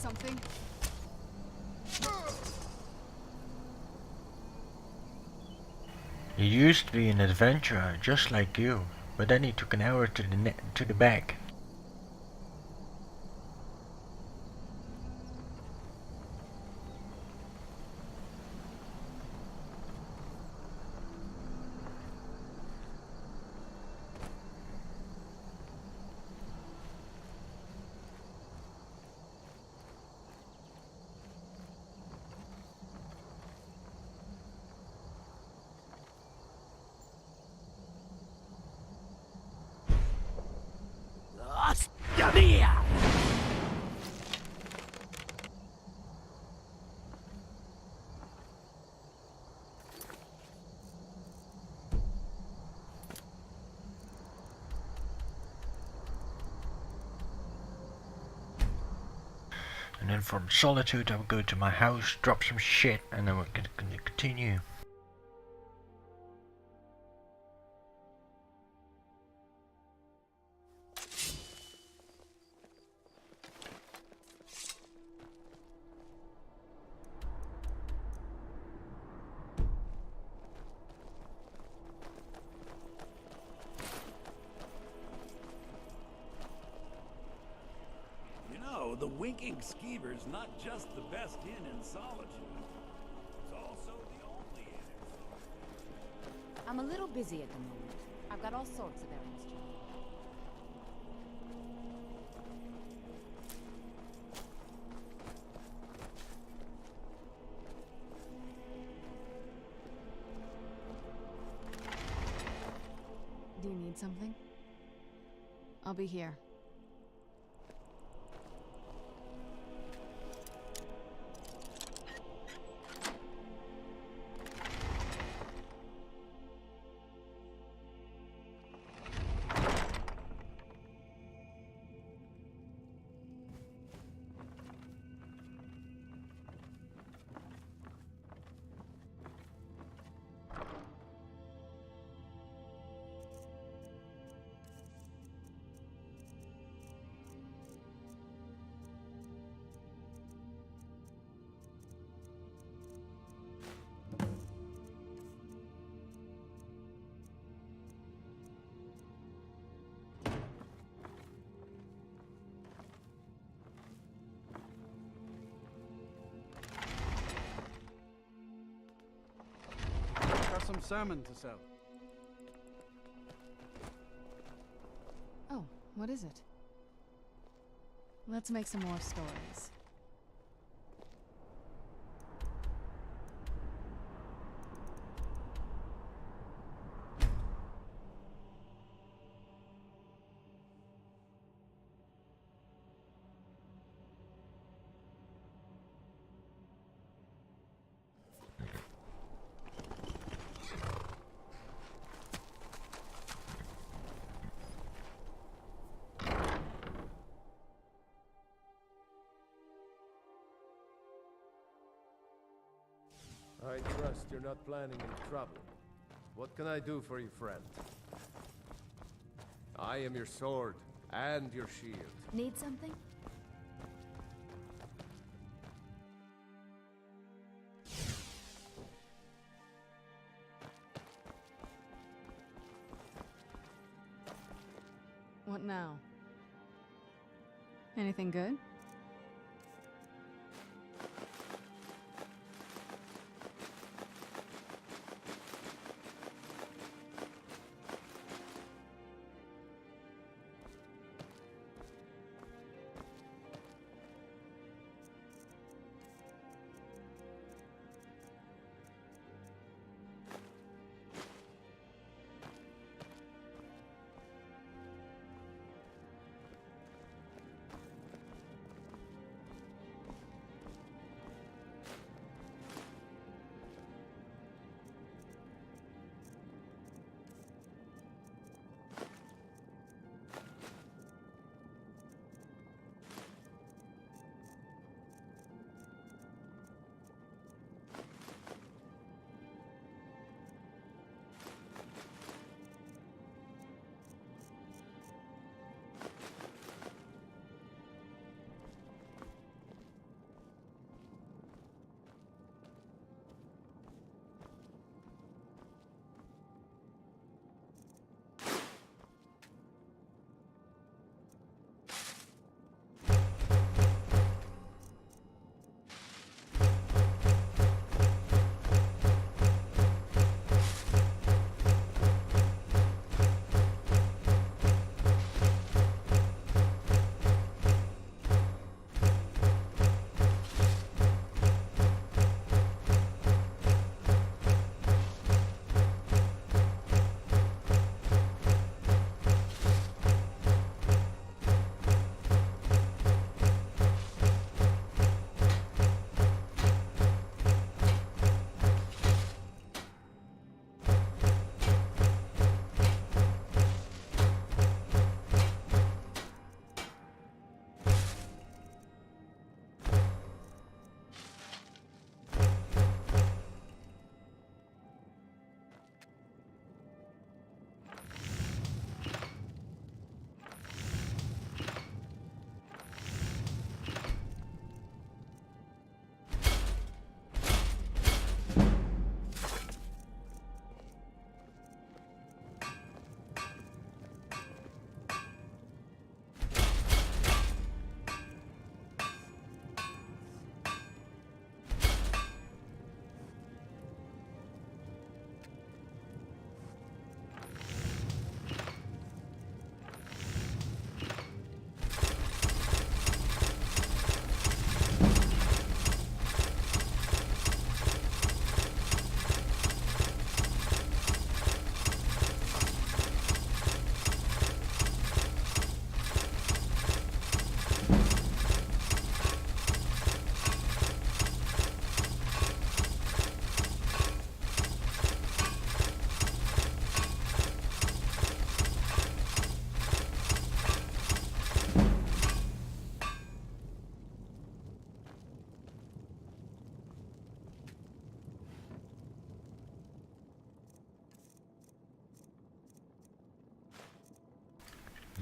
something? He used to be an adventurer, just like you, but then he took an arrow to the back. And then from Solitude I will go to my house, drop some shit, and then we're gonna continue. The Winking Skeever's not just the best inn in Solitude. It's also the only inn in Solitude. I'm a little busy at the moment. I've got all sorts of errands to run. Do you need something? I'll be here. Got some salmon to sell. Oh, what is it? Let's make some more stories. I trust you're not planning any trouble. What can I do for you, friend? I am your sword and your shield. Need something? What now? Anything good?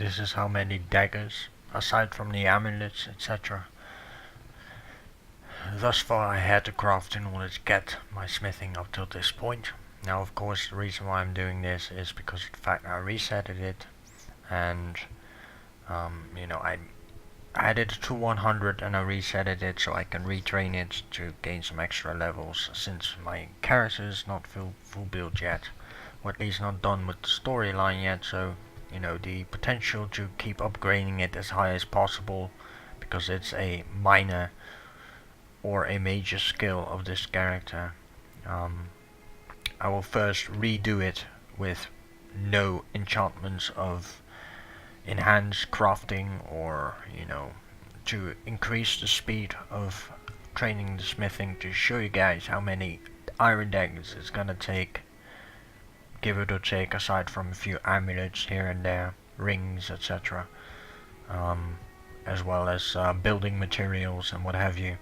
this is how many daggers, aside from the amulets, etc. Thus far I had to craft in order to get my smithing up till this point. Now of course the reason why I'm doing this is because of the fact I resetted it, and you know, I added it to 100 and I resetted it so I can retrain it to gain some extra levels, since my character is not full build yet, or at least not done with the storyline yet. So you know, the potential to keep upgrading it as high as possible, because it's a minor or a major skill of this character. I will first redo it with no enchantments of enhanced crafting, or you know, to increase the speed of training the smithing, to show you guys how many iron daggers it's gonna take, give it or take, aside from a few amulets here and there, rings, etc. As well as building materials and what have you,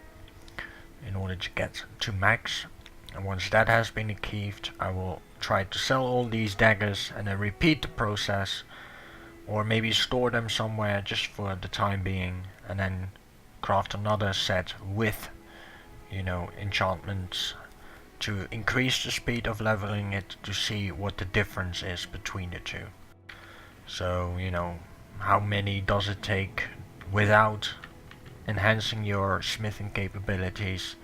in order to get to max. And once that has been achieved, I will try to sell all these daggers and then repeat the process, or maybe store them somewhere just for the time being, and then craft another set with, you know, enchantments to increase the speed of leveling it, to see what the difference is between the two. So, you know, how many does it take without enhancing your smithing capabilities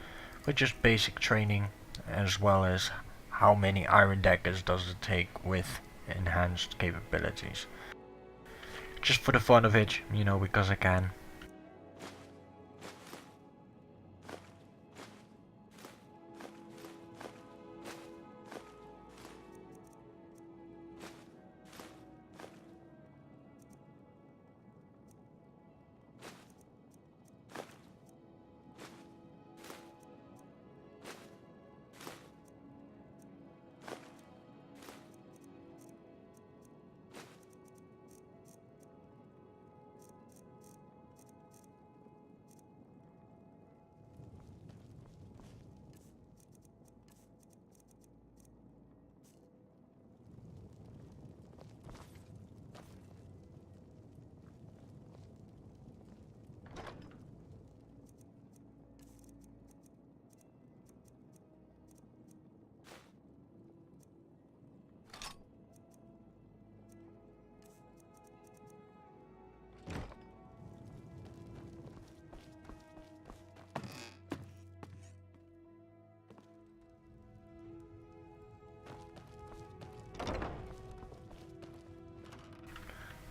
with just basic training, as well as how many iron daggers does it take with enhanced capabilities. Just for the fun of it, you know, because I can.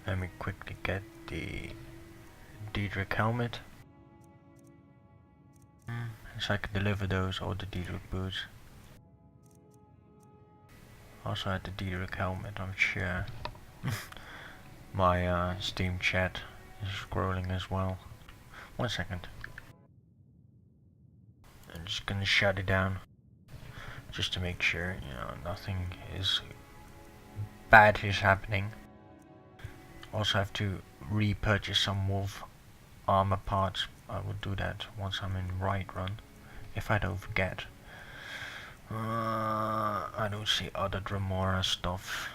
Let me quickly get the Diedrich helmet, so I can deliver those, or the Diedrich boots. Also had the Diedrich helmet, I'm sure. My Steam chat is scrolling as well. 1 second. I'm just gonna shut it down, just to make sure, you know, nothing is bad is happening. Also have to repurchase some wolf armor parts. I will do that once I'm in right run, if I don't forget. I don't see other Dremora stuff.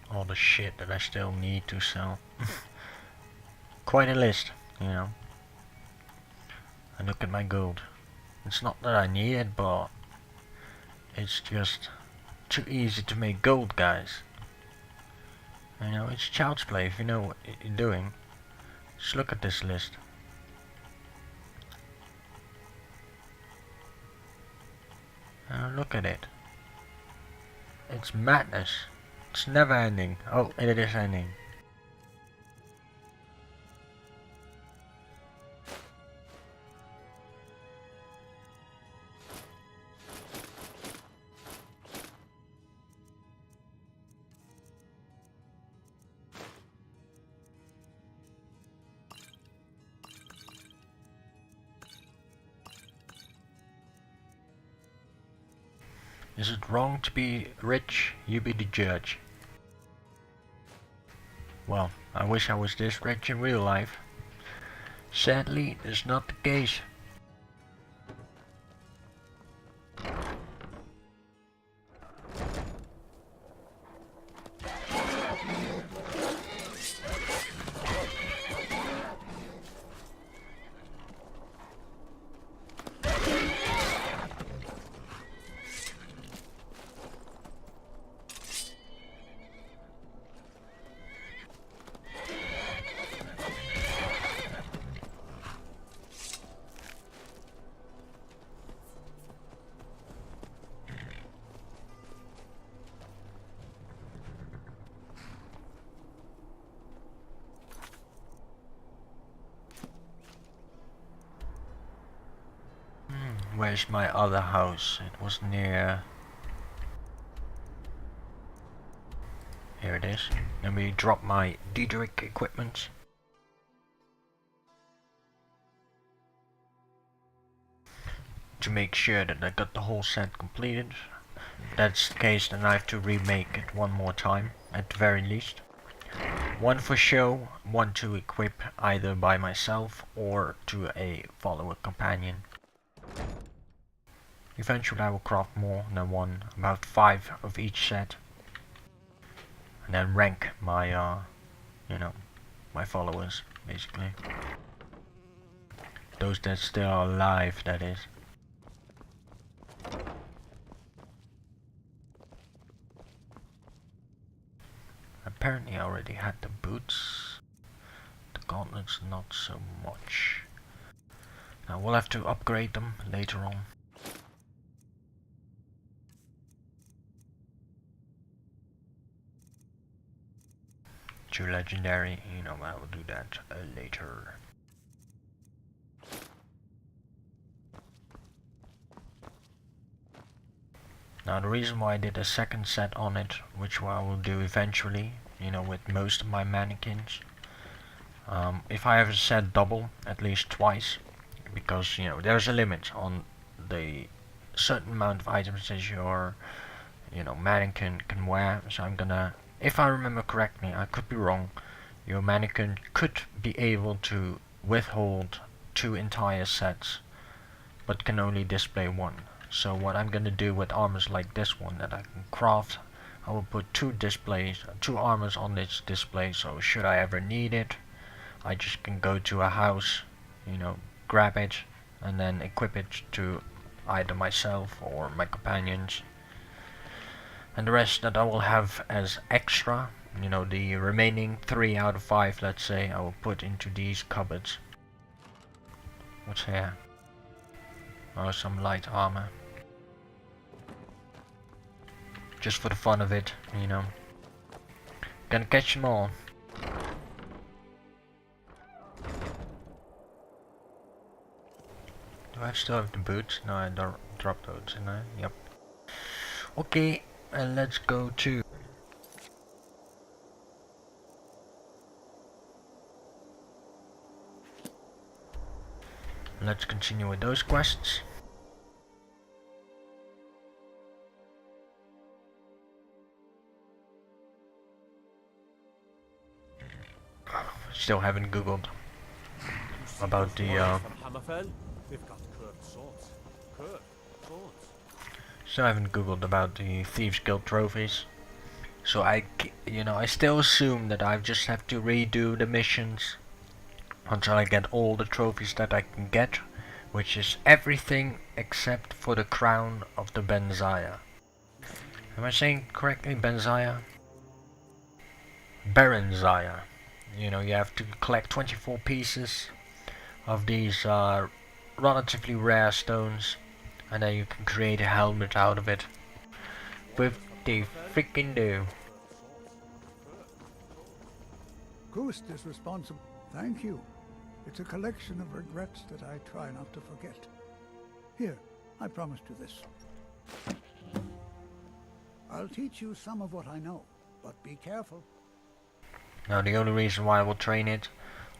All the shit that I still need to sell. Quite a list, you know. And look at my gold. It's not that I need it, but it's just too easy to make gold, guys. You know, it's child's play if you know what you're doing. Just look at this list. Look at it. It's madness. It's never ending. Oh, it is ending. Is it wrong to be rich? You be the judge. Well, I wish I was this rich in real life. Sadly, it's not the case. Where's my other house? It was near... Here it is. Let me drop my Diedrich equipment. To make sure that I got the whole set completed. If that's the case, then I have to remake it one more time, at the very least. One for show, one to equip either by myself or to a follower companion. Eventually I will craft more than one, about 5 of each set. And then rank my, you know, my followers, basically. Those that still are alive, that is. Apparently I already had the boots. The gauntlets not so much. Now we'll have to upgrade them later on. To legendary, you know, I will do that later. Now the reason why I did a second set on it, which I will do eventually, you know, with most of my mannequins. If I have a set double, at least twice, because, you know, there's a limit on the certain amount of items that your, you know, mannequin can wear. So I'm gonna, if I remember correctly, I could be wrong, your mannequin could be able to withhold 2 entire sets, but can only display 1. So what I'm gonna do with armors like this one that I can craft, I will put 2 armors on this display, so should I ever need it, I just can go to a house, you know, grab it, and then equip it to either myself or my companions. And the rest that I will have as extra, you know, the remaining 3 out of 5, let's say, I will put into these cupboards. What's here? Oh, some light armor. Just for the fun of it, you know. Gonna catch them all. Do I still have the boots? No, I dropped those, didn't I? Yep. Okay, and let's go to... Let's continue with those quests. Still haven't googled about the still haven't googled about the Thieves Guild trophies. So I still assume that I just have to redo the missions until I get all the trophies that I can get, which is everything except for the crown of the Benziah. Am I saying correctly, Benziah? Baronzire. You know, you have to collect 24 pieces of these relatively rare stones, and then you can create a helmet out of it. With the freaking do. Ghost is responsible. Thank you. It's a collection of regrets that I try not to forget. Here, I promised you this. I'll teach you some of what I know, but be careful. Now the only reason why I will train it,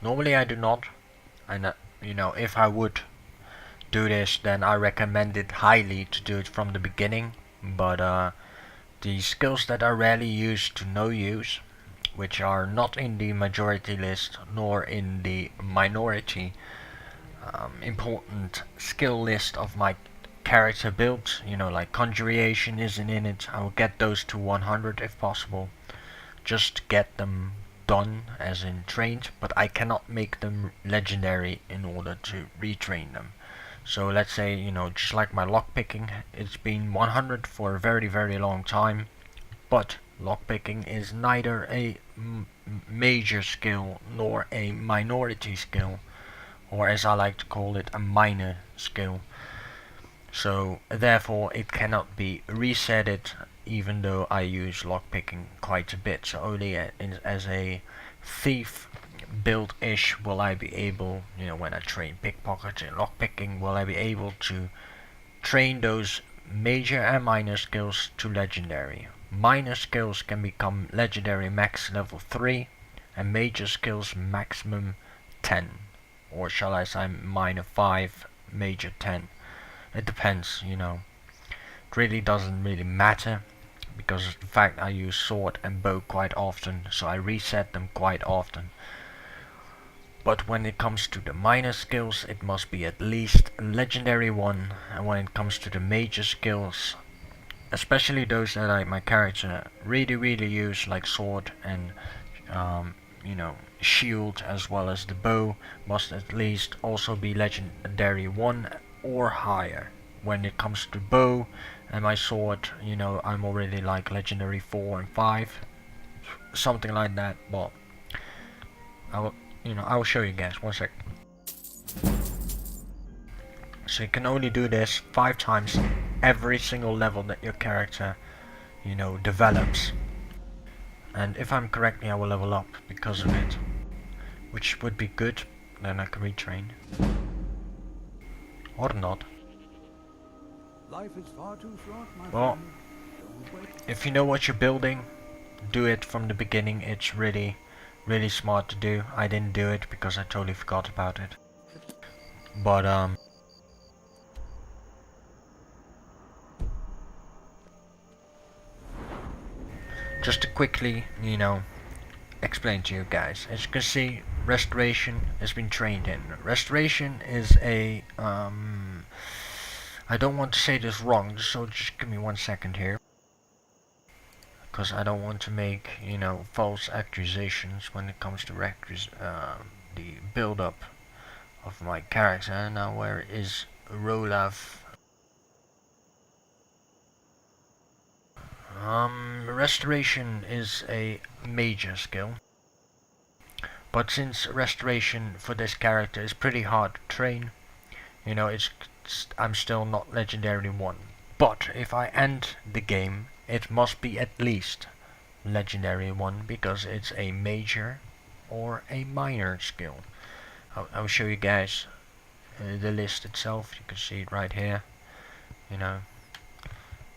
normally I do not, and you know, if I would do this, then I recommend it highly to do it from the beginning, but the skills that are rarely used to no use, which are not in the majority list nor in the minority important skill list of my character build, you know, like conjuration isn't in it. I will get those to 100 if possible, just to get them done as in trained, but I cannot make them legendary in order to retrain them. So let's say, you know, just like my lockpicking, it's been 100 for a very very long time, but lockpicking is neither a major skill nor a minority skill, or as I like to call it, a minor skill. So therefore it cannot be resetted, even though I use lockpicking quite a bit. So only as a thief build-ish will I be able, you know, when I train pickpocket and lockpicking, will I be able to train those major and minor skills to legendary. Minor skills can become legendary max level 3 and major skills maximum 10, or shall I say minor 5, major 10. It depends, you know. It really doesn't really matter, because of the fact I use sword and bow quite often, so I reset them quite often. But when it comes to the minor skills, it must be at least a legendary 1, and when it comes to the major skills, especially those that my character really use, like sword and you know, shield as well as the bow, must at least also be legendary 1 or higher. When it comes to bow and my sword, you know, I'm already like legendary 4 and 5, something like that. But I will show you guys. One sec. So you can only do this 5 times every single level that your character, you know, develops. And if I'm correctly, I will level up because of it, which would be good. Then I can retrain, or not. Life is far too short, my Well, friend. Don't wait. if you know what you're building, do it from the beginning. It's really smart to do. I didn't do it because I totally forgot about it. But just to quickly, you know, explain to you guys. As you can see, restoration has been trained in. Restoration is a I don't want to say this wrong, so just give me 1 second here, because I don't want to make, you know, false accusations when it comes to the build-up of my character. Now, where is Rolaf? Restoration is a major skill, but since restoration for this character is pretty hard to train, you know, I'm still not legendary 1. But if I end the game, it must be at least legendary 1, because it's a major or a minor skill. I'll show you guys the list itself. You can see it right here. You know,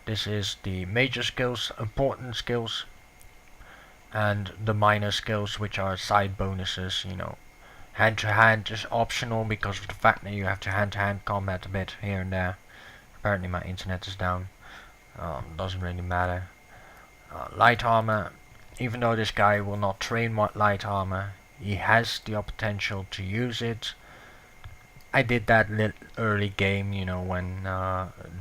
this is the major skills, important skills, and the minor skills, which are side bonuses. You know, hand to hand is optional because of the fact that you have to hand combat a bit here and there. Apparently my internet is down. Doesn't really matter. Light armor, even though this guy will not train light armor, he has the potential to use it. I did that early game, you know, when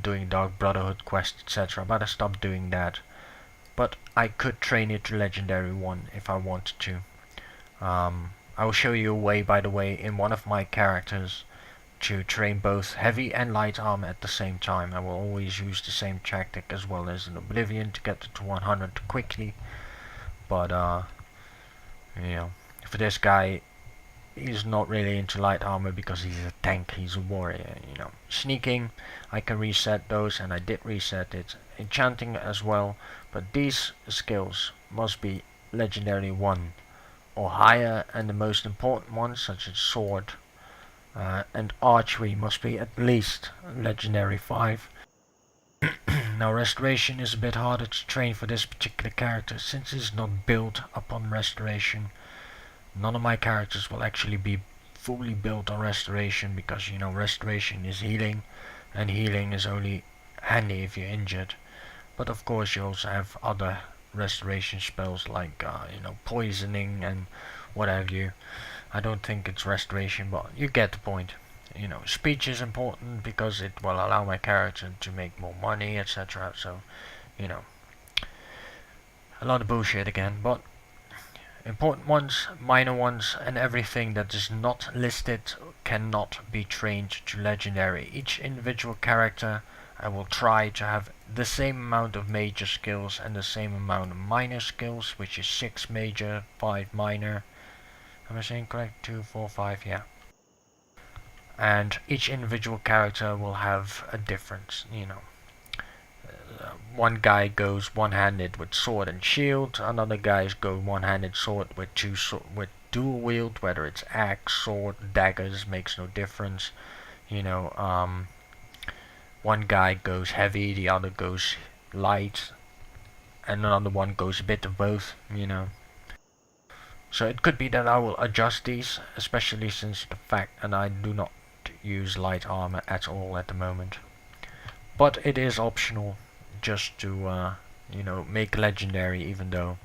doing Dark Brotherhood quests, etc. But I stopped doing that. But I could train it to legendary 1 if I wanted to. I will show you a way, by the way, in one of my characters to train both heavy and light armor at the same time. I will always use the same tactic as well as in Oblivion to get it to 100 quickly. But You know, for this guy, he's not really into light armor because he's a tank, he's a warrior, you know. Sneaking, I can reset those, and I did reset it. Enchanting as well, but these skills must be legendary 1 or higher, and the most important ones, such as sword and archery, must be at least legendary 5. Now restoration is a bit harder to train for this particular character, since it's not built upon restoration. None of my characters will actually be fully built on restoration, because you know restoration is healing, and healing is only handy if you're injured. But of course you also have other restoration spells like you know, poisoning and what have you. I don't think it's restoration, but you get the point. You know, speech is important because it will allow my character to make more money, etc. So, you know, a lot of bullshit again, but important ones, minor ones, and everything that is not listed cannot be trained to legendary. Each individual character, I will try to have the same amount of major skills and the same amount of minor skills, which is 6 major, 5 minor. Am I saying correct? 2, 4, 5, yeah. And each individual character will have a difference, you know. One guy goes one-handed with sword and shield, another guys go one-handed sword with with dual wield, whether it's axe, sword, daggers, makes no difference. You know, one guy goes heavy, the other goes light, and another one goes a bit of both, you know. So it could be that I will adjust these, especially since the fact that I do not use light armor at all at the moment. But it is optional, just to you know, make legendary, even though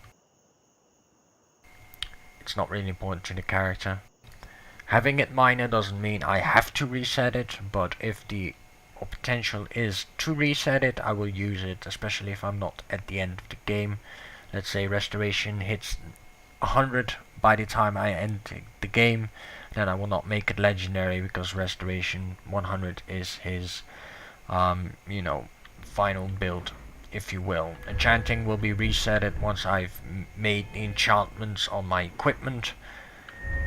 it's not really important to the character. Having it minor doesn't mean I have to reset it, but if the potential is to reset it, I will use it, especially if I'm not at the end of the game. Let's say restoration hits 100 by the time I end the game, then I will not make it legendary, because restoration 100 is his you know, final build, if you will. Enchanting will be resetted once I've made the enchantments on my equipment,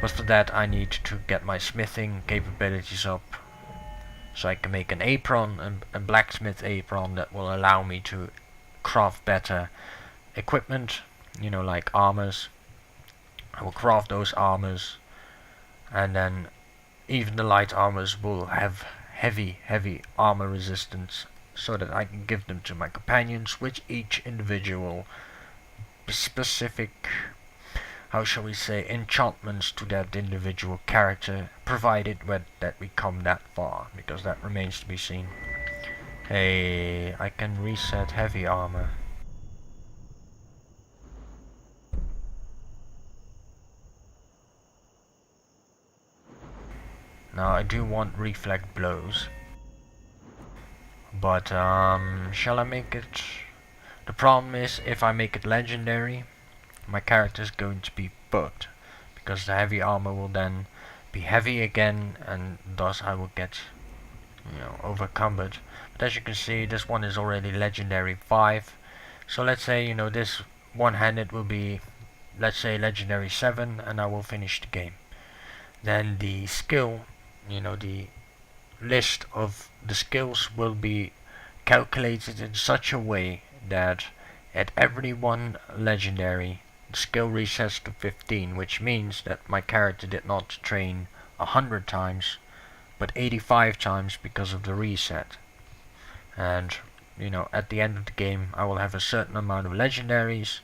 but for that I need to get my smithing capabilities up, so I can make an apron, a blacksmith apron, that will allow me to craft better equipment, you know, like armors. I will craft those armors, and then even the light armors will have heavy armor resistance, so that I can give them to my companions with each individual specific, how shall we say, enchantments to that individual character, provided that we come that far, because that remains to be seen. Hey, I can reset heavy armor. Now I do want reflect blows, but shall I make it? The problem is, if I make it legendary, my character is going to be bugged, because the heavy armor will then be heavy again, and thus I will get, you know, overcumbered. But as you can see, this one is already legendary 5. So let's say, you know, this one-handed will be, let's say, legendary 7, and I will finish the game. Then the skill, you know, the list of the skills will be calculated in such a way that at every one legendary, the skill resets to 15, which means that my character did not train 100 times, but 85 times because of the reset. And, you know, at the end of the game, I will have a certain amount of legendaries.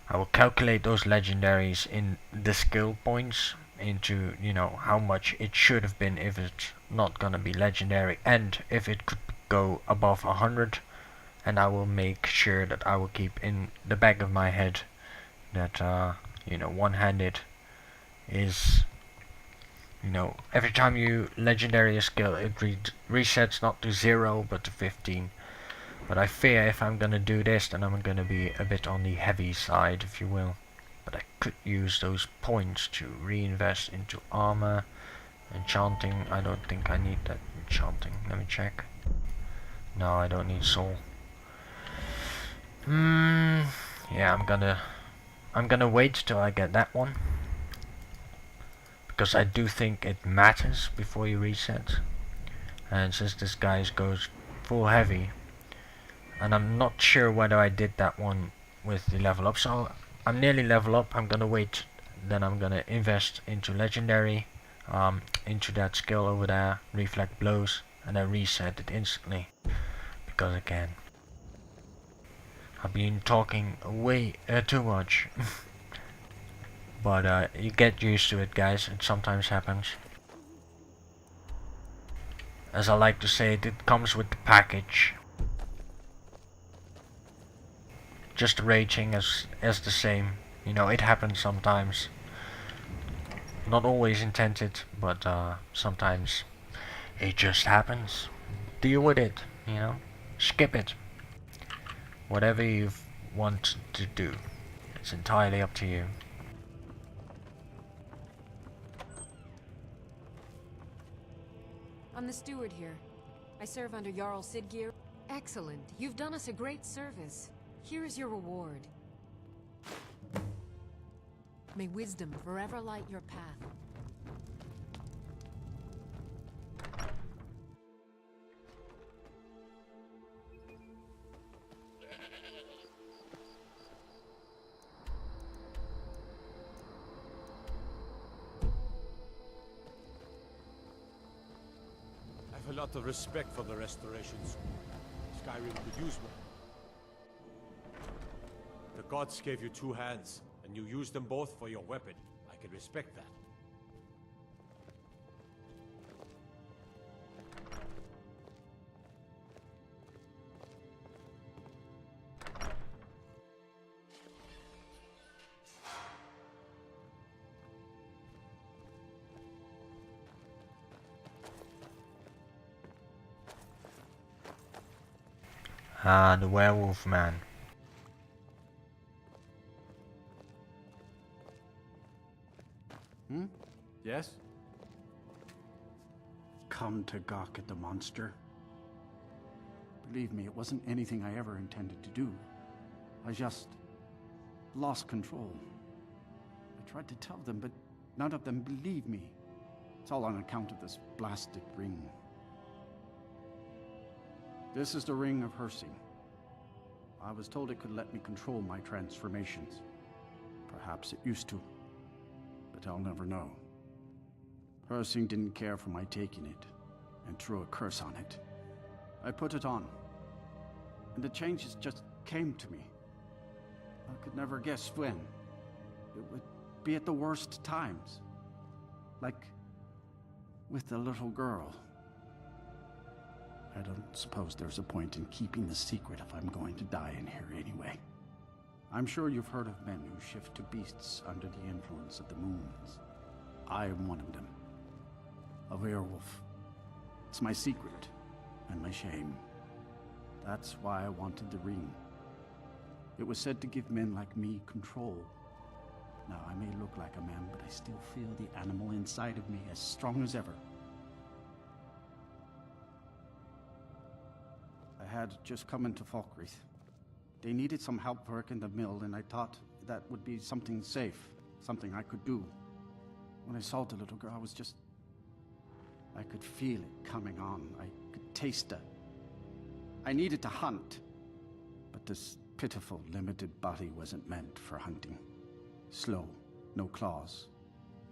I will calculate those legendaries in the skill points into, you know, how much it should have been if it's not gonna be legendary, and if it could go above 100, and I will make sure that I will keep in the back of my head that you know, one-handed is, you know, every time you legendary a skill, it resets not to 0 but to 15. But I fear if I'm gonna do this, then I'm gonna be a bit on the heavy side, if you will. But I could use those points to reinvest into armor. Enchanting, I don't think I need that enchanting. Let me check. No, I don't need soul. Yeah, I'm gonna wait till I get that one, because I do think it matters before you reset. And since this guy goes full heavy, and I'm not sure whether I did that one with the level up, so I'm nearly level up. I'm gonna wait, then I'm gonna invest into legendary, into that skill over there, reflect blows, and then reset it instantly. Because again, I've been talking way too much. But you get used to it, guys. It sometimes happens. As I like to say, it comes with the package. Just raging as the same. You know, it happens sometimes. Not always intended, but sometimes it just happens. Deal with it, you know. Skip it. Whatever you want to do. It's entirely up to you. I'm the steward here. I serve under Jarl Siggeir. Excellent. You've done us a great service. Here is your reward. May wisdom forever light your path. I have a lot of respect for the Restoration School. Skyrim could use one. The gods gave you two hands, and you used them both for your weapon. I can respect that. Ah, the werewolf man. Yes? Come to gawk at the monster. Believe me, it wasn't anything I ever intended to do. I just lost control. I tried to tell them, but none of them believed me. It's all on account of this blasted ring. This is the ring of Hersing. I was told it could let me control my transformations. Perhaps it used to, but I'll never know. Hersing didn't care for my taking it, and threw a curse on it. I put it on, and the changes just came to me. I could never guess when. It would be at the worst times. Like with the little girl. I don't suppose there's a point in keeping the secret if I'm going to die in here anyway. I'm sure you've heard of men who shift to beasts under the influence of the moons. I am one of them. A werewolf. It's my secret, and my shame. That's why I wanted the ring. It was said to give men like me control. Now, I may look like a man, but I still feel the animal inside of me as strong as ever. I had just come into Falkreath. They needed some help working the mill, and I thought that would be something safe, something I could do. When I saw the little girl, I could feel it coming on. I could taste it. I needed to hunt, but this pitiful, limited body wasn't meant for hunting. Slow, no claws,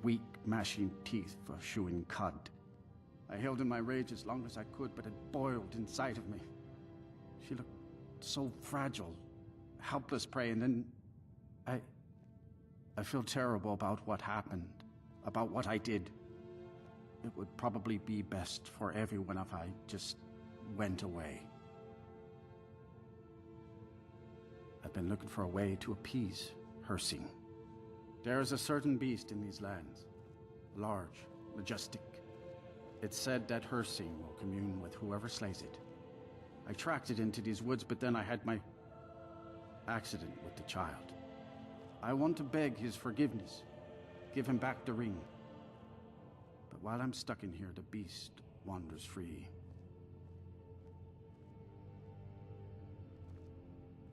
weak, mashing teeth for chewing cud. I held in my rage as long as I could, but it boiled inside of me. She looked so fragile, helpless prey, and then I feel terrible about what happened, about what I did. It would probably be best for everyone if I just went away. I've been looking for a way to appease Hersing. There is a certain beast in these lands, large, majestic. It's said that Hersing will commune with whoever slays it. I tracked it into these woods, but then I had my accident with the child. I want to beg his forgiveness, give him back the ring. But while I'm stuck in here, the beast wanders free.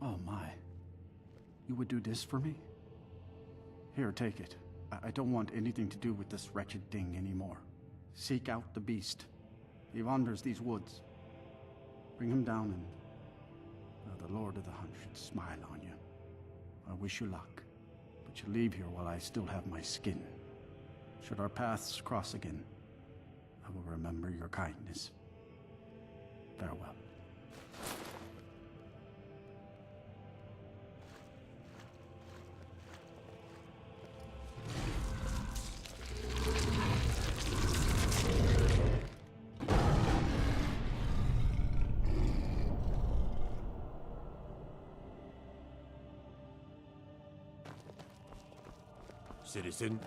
Oh my. You would do this for me? Here, take it. I don't want anything to do with this wretched thing anymore. Seek out the beast. He wanders these woods. Bring him down and the Lord of the Hunt should smile on you. I wish you luck, but you leave here while I still have my skin. Should our paths cross again, I will remember your kindness. Farewell. Citizen.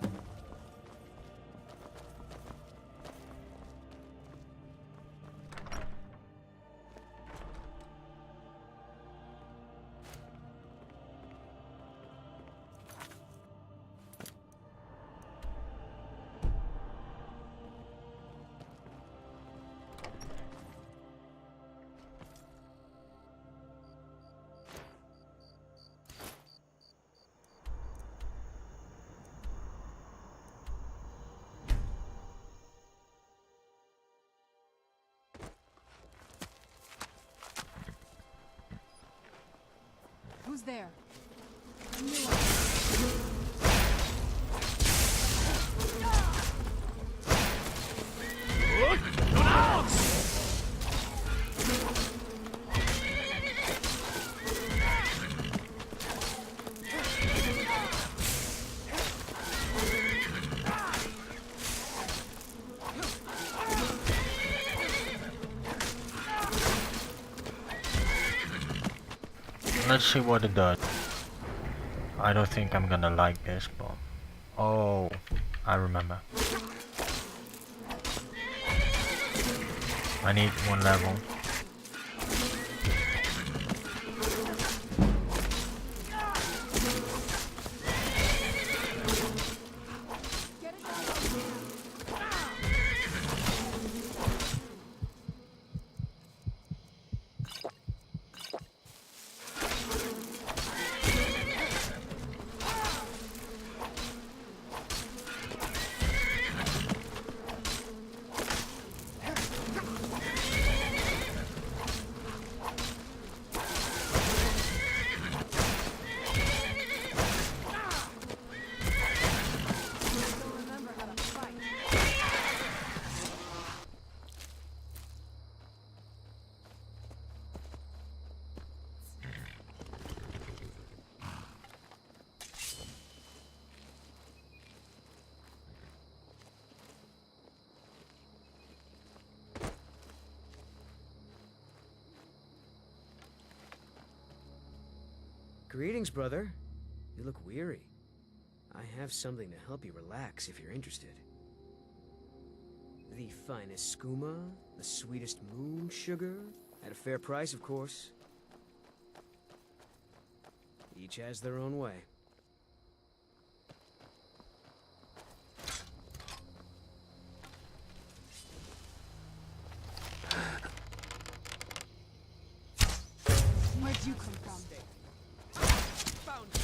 Who's there? Let's see what it does. I don't think I'm gonna like this, but... Oh, I remember. I need 1 level. Greetings, brother. You look weary. I have something to help you relax if you're interested. The finest skooma, the sweetest moon sugar, at a fair price, of course. Each has their own way. Where'd you come from? Found you.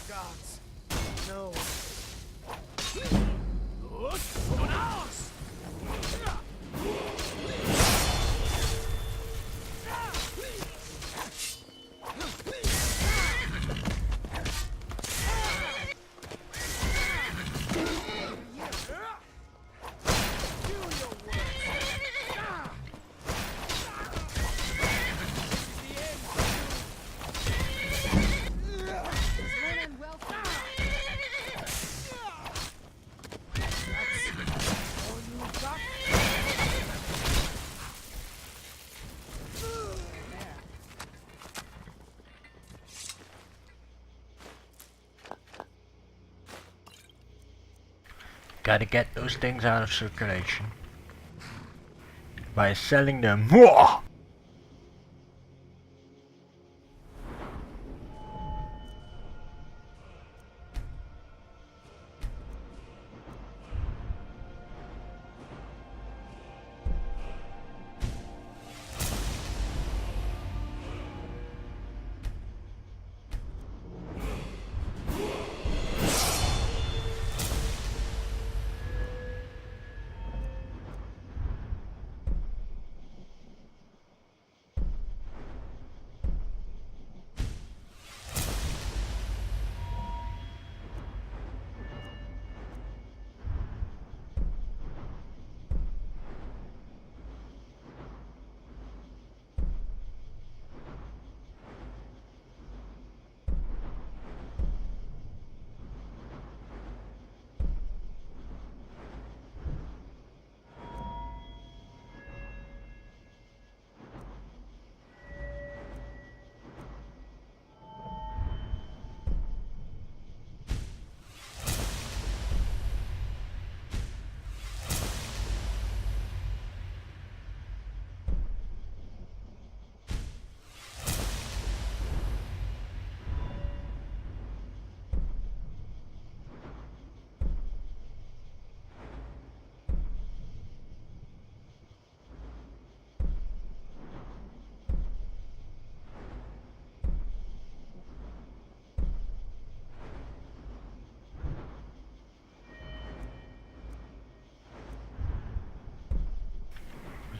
Gods. No. Gotta get those things out of circulation by selling them. Whoa!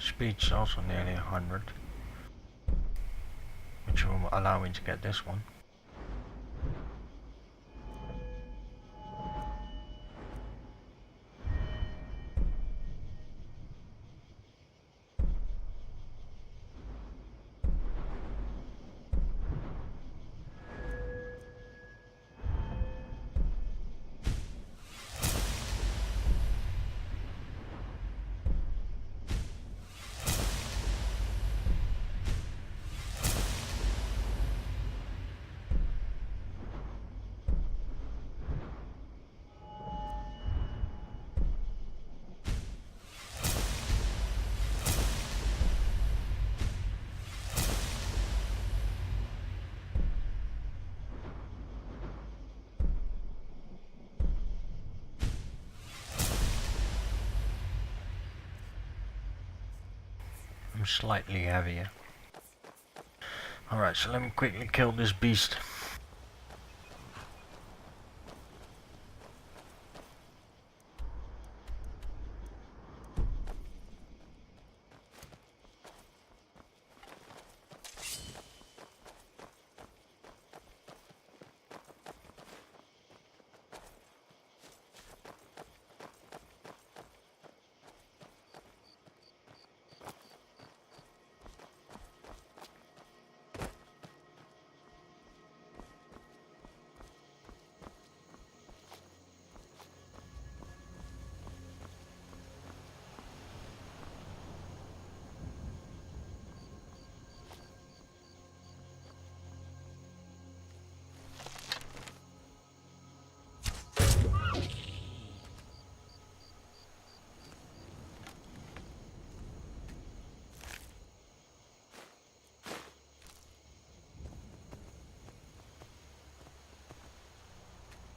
Speed's also nearly 100, which will allow me to get this one. I'm slightly heavier. Alright, so let me quickly kill this beast.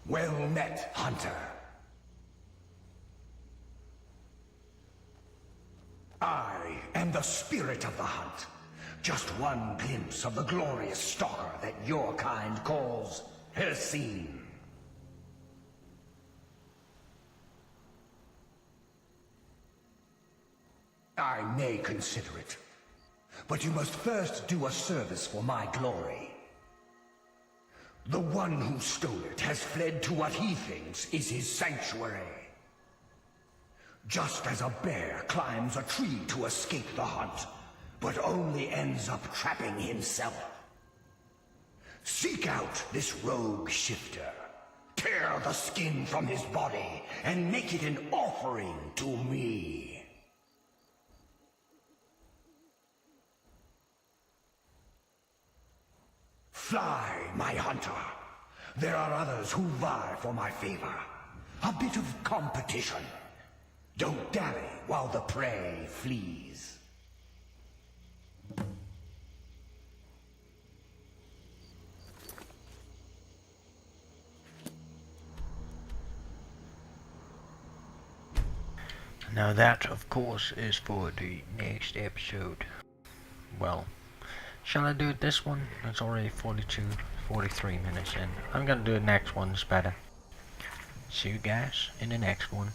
Well met, hunter. I am the spirit of the hunt. Just one glimpse of the glorious stalker that your kind calls SSE. I may consider it, but you must first do a service for my glory. The one who stole it has fled to what he thinks is his sanctuary. Just as a bear climbs a tree to escape the hunt, but only ends up trapping himself. Seek out this rogue shifter, tear the skin from his body, and make it an offering to me. Fly, my hunter. There are others who vie for my favor. A bit of competition. Don't dally while the prey flees. Now that, of course, is for the next episode. Well, shall I do it this one? It's already 43 minutes in. I'm gonna do the next one, it's better. See you guys in the next one.